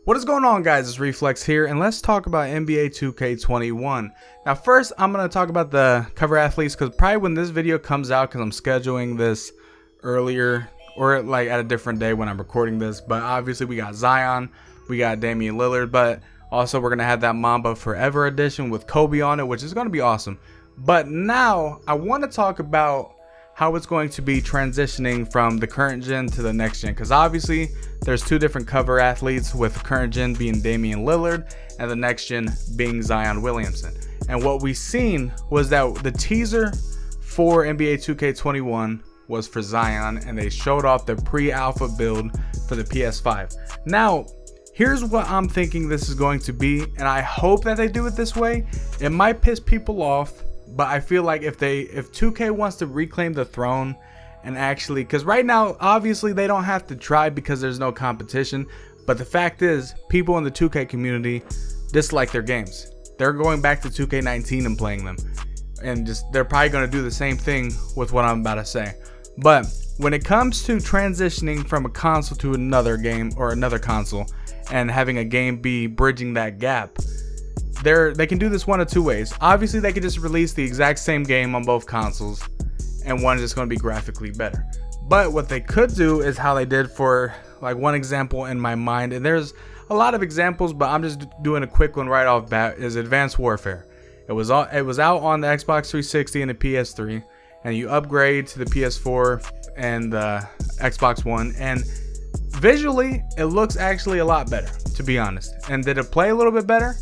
What is going on, guys? It's Reflex here, and let's talk about NBA 2K21. Now first, I'm going to talk about the cover athletes, because probably when this video comes out, because I'm scheduling this earlier, or like at a different day when I'm recording this, but obviously we got Zion, we got Damian Lillard, but also we're going to have that Mamba Forever edition with Kobe on it, which is going to be awesome. But now, I want to talk about how it's going to be transitioning from the current gen to the next gen, because obviously there's two different cover athletes, with the current gen being Damian Lillard and the next gen being Zion Williamson. And what we seen was that the teaser for NBA 2K21 was for Zion, and they showed off the pre-alpha build for the PS5. Now here's what I'm thinking this is going to be, and I hope that they do it this way. It might piss people off, but I feel like if 2K wants to reclaim the throne and actually, because right now obviously they don't have to try because there's no competition, but the fact is people in the 2K community dislike their games. They're going back to 2K19 and playing them, and they're probably going to do the same thing with what I'm about to say. But when it comes to transitioning from a console to another game or another console and having a game be bridging that gap, they can do this one of two ways. Obviously they could just release the exact same game on both consoles, and one is just going to be graphically better. But what they could do is how they did for, like, one example in my mind, and there's a lot of examples, but I'm just doing a quick one right off bat, is Advanced Warfare. It was out on the Xbox 360 and the PS3, and you upgrade to the PS4 and the Xbox One, and visually it looks actually a lot better, to be honest. And did it play a little bit better?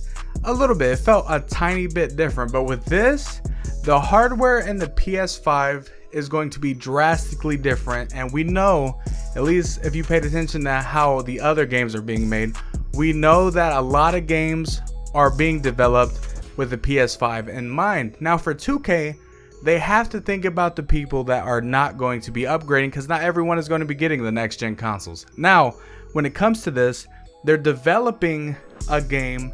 A little bit. It felt a tiny bit different, but with this, the hardware in the PS5 is going to be drastically different, and we know, at least if you paid attention to how the other games are being made, we know that a lot of games are being developed with the PS5 in mind. Now for 2K, they have to think about the people that are not going to be upgrading, because not everyone is going to be getting the next gen consoles. Now when it comes to this, they're developing a game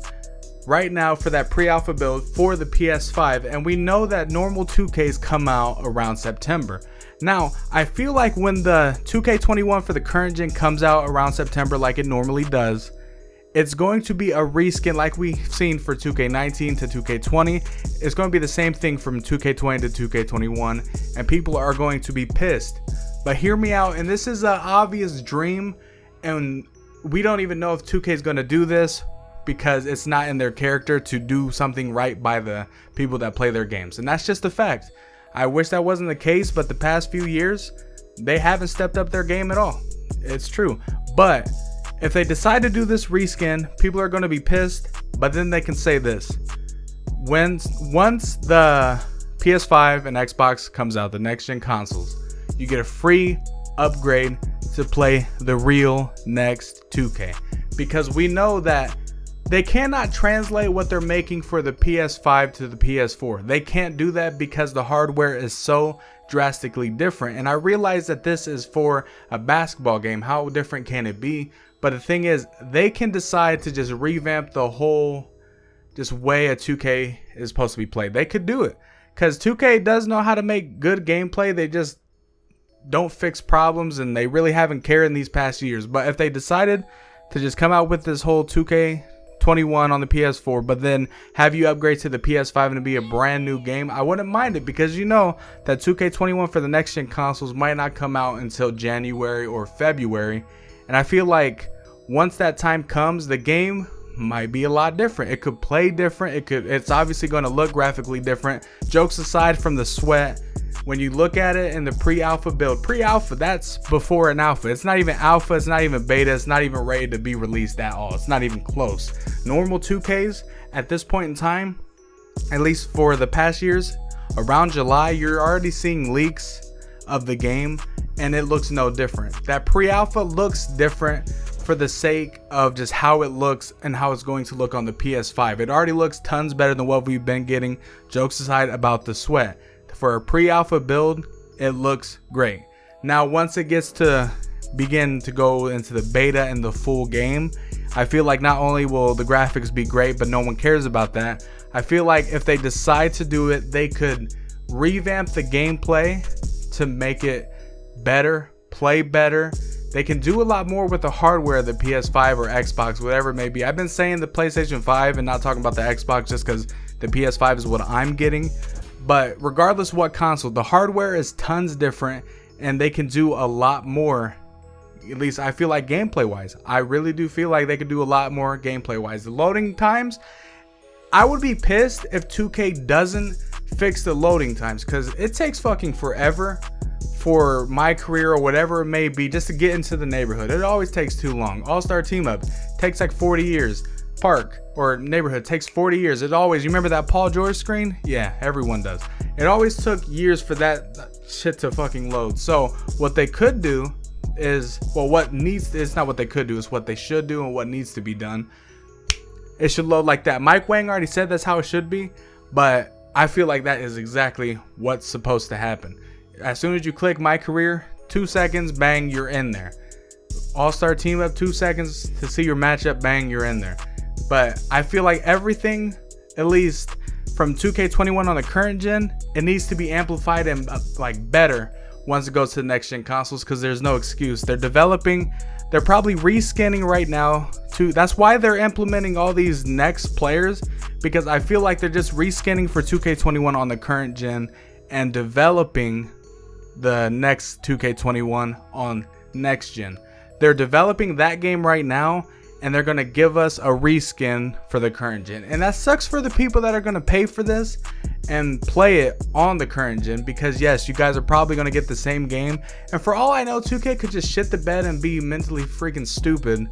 right now for that pre-alpha build for the PS5, and we know that normal 2Ks come out around September. Now I feel like when the 2K21 for the current gen comes out around September like it normally does, it's going to be a reskin like we've seen for 2K19 to 2K20. It's going to be the same thing from 2K20 to 2K21, and people are going to be pissed. But hear me out, and this is an obvious dream, and we don't even know if 2K is going to do this, because it's not in their character to do something right by the people that play their games, and that's just a fact. I wish that wasn't the case, but the past few years they haven't stepped up their game at all. It's true. But if they decide to do this reskin, people are going to be pissed, but then they can say this: once the PS5 and Xbox comes out, the next gen consoles, you get a free upgrade to play the real next 2K, because we know that they cannot translate what they're making for the PS5 to the PS4. They can't do that because the hardware is so drastically different. And I realize that this is for a basketball game. How different can it be? But the thing is, they can decide to just revamp the whole way a 2K is supposed to be played. They could do it, because 2K does know how to make good gameplay. They just don't fix problems, and they really haven't cared in these past years. But if they decided to just come out with this whole 2K21 on the PS4, but then have you upgrade to the PS5 and it'd be a brand new game, I wouldn't mind it, because you know that 2K21 for the next gen consoles might not come out until January or February, and I feel like once that time comes, the game might be a lot different. It could play different. It's obviously going to look graphically different. Jokes aside from the sweat, when you look at it in the pre-alpha build, that's before an alpha. It's not even alpha, it's not even beta, it's not even ready to be released at all. It's not even close. Normal 2Ks at this point in time, at least for the past years, around July, you're already seeing leaks of the game, and it looks no different. That pre-alpha looks different for the sake of just how it looks and how it's going to look on the PS5. It already looks tons better than what we've been getting. Jokes aside about the sweat, for a pre-alpha build, it looks great. Now once it gets to begin to go into the beta and the full game, I feel like not only will the graphics be great, but no one cares about that. I feel like if they decide to do it, they could revamp the gameplay to make it better, play better, they can do a lot more with the hardware of the PS5 or Xbox, whatever it may be. I've been saying the PlayStation 5 and not talking about the Xbox just because the PS5 is what I'm getting. But regardless of what console, the hardware is tons different and they can do a lot more. At least I feel like gameplay wise. I really do feel like they could do a lot more gameplay wise. The loading times, I would be pissed if 2K doesn't fix the loading times, because it takes fucking forever for my career or whatever it may be just to get into the neighborhood. It always takes too long. All-Star Team Up takes like 40 years. Park or neighborhood takes 40 years. It always, you remember that Paul George screen? Yeah, everyone does. It always took years for that shit to fucking load. So what they could do is, well, it's not what they could do, it's what they should do and what needs to be done. It should load like that. Mike Wang already said that's how it should be, but I feel like that is exactly what's supposed to happen. As soon as you click My Career, 2 seconds, bang, you're in there. All-Star Team Up, 2 seconds to see your matchup, bang, you're in there. But I feel like everything, at least from 2K21 on the current gen, it needs to be amplified and like better once it goes to the next gen consoles, because there's no excuse. They're developing, they're probably reskinning right now too. That's why they're implementing all these next players, because I feel like they're just reskinning for 2K21 on the current gen and developing the next 2K21 on next gen. They're developing that game right now and they're going to give us a reskin for the current gen. And that sucks for the people that are going to pay for this and play it on the current gen, because yes, you guys are probably going to get the same game. And for all I know, 2K could just shit the bed and be mentally freaking stupid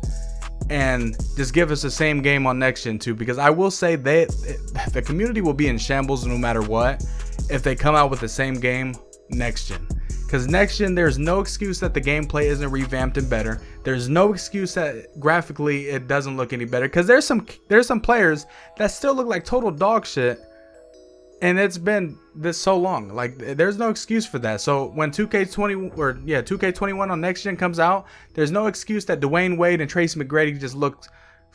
and just give us the same game on next gen too, because I will say the community will be in shambles no matter what if they come out with the same game next gen. Because next gen, there's no excuse that the gameplay isn't revamped and better. There's no excuse that graphically it doesn't look any better, because there's some players that still look like total dog shit, and it's been this so long. Like, there's no excuse for that. So when 2K21 on next gen comes out, there's no excuse that Dwayne Wade and Tracy McGrady just look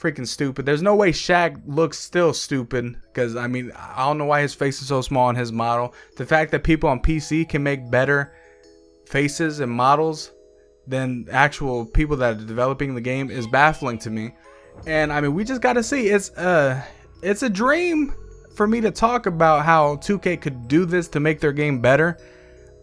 freaking stupid. There's no way Shaq looks still stupid, because I mean, I don't know why his face is so small on his model. The fact that people on PC can make better faces and models than actual people that are developing the game is baffling to me. And I mean, we just got to see. It's a dream for me to talk about how 2K could do this to make their game better,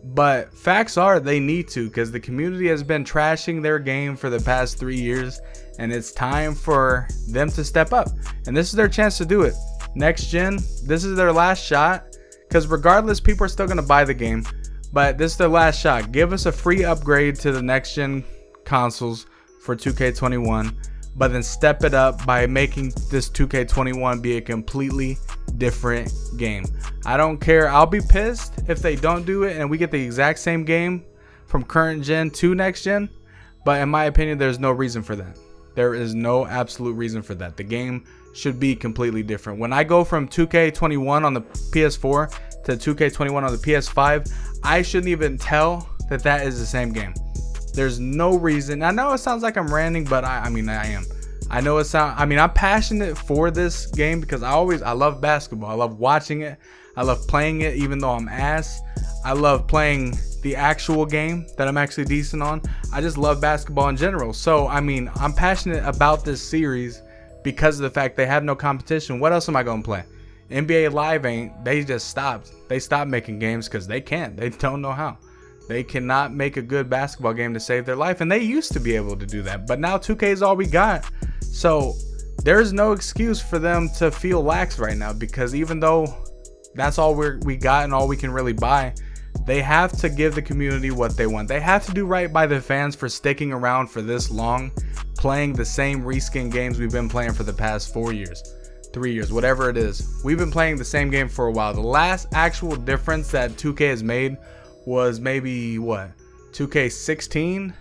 but facts are they need to, because the community has been trashing their game for the past 3 years, and it's time for them to step up, and this is their chance to do it. Next gen, this is their last shot, because regardless, people are still going to buy the game. But this is their last shot. Give us a free upgrade to the next gen consoles for 2K21, but then step it up by making this 2K21 be a completely different game. I don't care. I'll be pissed if they don't do it and we get the exact same game from current gen to next gen. But in my opinion, there's no reason for that. There is no absolute reason for that. The game should be completely different. When I go from 2K21 on the PS4 to 2K21 on the PS5, I shouldn't even tell that that is the same game. There's no reason. I know it sounds like I'm ranting, but I mean, I am. I know I'm passionate for this game because I love basketball. I love watching it. I love playing it even though I'm ass. I love playing the actual game that I'm actually decent on. I just love basketball in general. So, I mean, I'm passionate about this series because of the fact they have no competition. What else am I going to play? NBA Live ain't. They just stopped. They stopped making games because they can't. They don't know how. They cannot make a good basketball game to save their life. And they used to be able to do that. But now 2K is all we got. So there's no excuse for them to feel lax right now, because even though that's all we got and all we can really buy, they have to give the community what they want. They have to do right by the fans for sticking around for this long, playing the same reskin games we've been playing for the past 4 years. 3 years, whatever it is. We've been playing the same game for a while. The last actual difference that 2K has made was maybe 2K16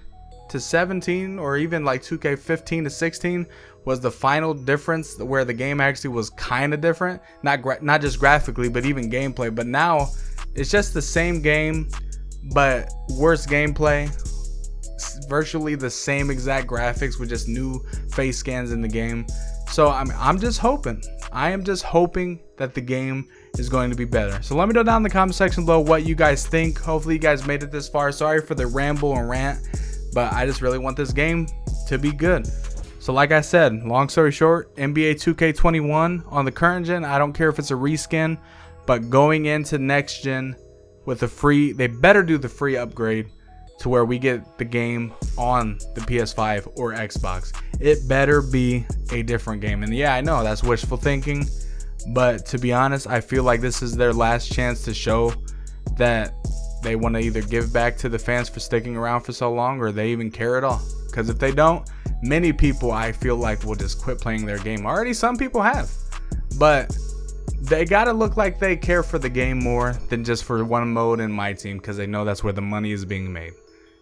to 17, or even like 2K15 to 16 was the final difference where the game actually was kind of different, not just graphically but even gameplay. But now it's just the same game but worse gameplay, virtually the same exact graphics with just new face scans in the game. So I'm just hoping. I am just hoping that the game is going to be better. So let me know down in the comment section below what you guys think. Hopefully you guys made it this far. Sorry for the ramble and rant, but I just really want this game to be good. So like I said, long story short, NBA 2K21 on the current gen, I don't care if it's a reskin, but going into next gen with a free, they better do the free upgrade to where we get the game on the PS5 or Xbox. It better be a different game. And yeah, I know that's wishful thinking, but to be honest, I feel like this is their last chance to show that they want to either give back to the fans for sticking around for so long, or they even care at all. Because if they don't, many people, I feel like, will just quit playing their game. Already some people have, but they gotta look like they care for the game more than just for one mode in my team, because they know that's where the money is being made,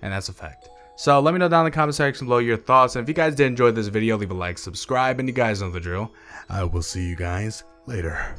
and that's a fact. So let me know down in the comment section below your thoughts, and if you guys did enjoy this video, leave a like, subscribe, and you guys know the drill. I will see you guys later.